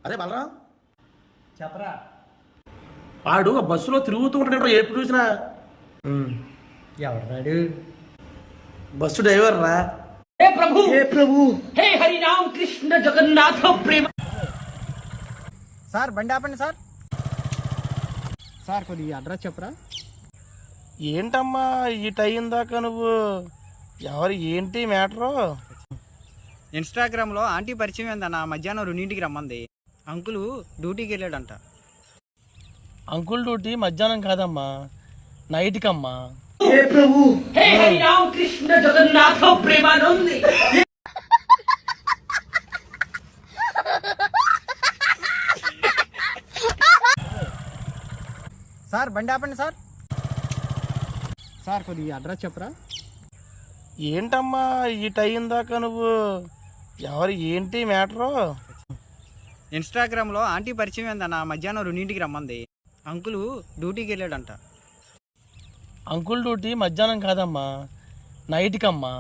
అరే బలరా చెప్పరా. వాడు ఆ బస్సులో తిరుగుతూ ఉంటాడు ఎప్పుడు చూసినా. ఎవరాడు? బస్సు డ్రైవర్ రా. हे प्रभु ఏ ప్రభు हे हरि राम कृष्ण जगन्नाथ प्रेम। సార్ బండి ఆపండి సార్. సార్ కొద్దిగా అడ్రస్ చెప్పరా. ఏంటమ్మా ఈ టైం దాకా నువ్వు ఎవరు ఏంటి మ్యాటరు? ఇన్స్టాగ్రామ్లో ఆంటీ పరిచయం ఏందన్న మధ్యాహ్నం 2ంటికి రమ్మంది. అంకులు డ్యూటీకి వెళ్ళాడంట. అంకుల్ డ్యూటీ మధ్యాహ్నం కాదమ్మా, నైట్కి అమ్మా. हे प्रभु हे हरि राम कृष्ण जगन्नाथ प्रेमानंद। సార్ బండి ఆపండి సార్. సార్ కొద్దిగా అడ్రస్ చెప్పరా. ఏంటమ్మా ఈ టైం దాకా నువ్వు ఎవరు ఏంటి మ్యాటరు? ఇన్స్టాగ్రామ్లో ఆంటీ పరిచయం ఏందన్న మధ్యాహ్నం 2ంటికి రమ్మంది. అంకులు డ్యూటీకి వెళ్ళాడంట. అంకుల్ డ్యూటీ మధ్యాహ్నం కాదమ్మా, నైట్కి అమ్మా.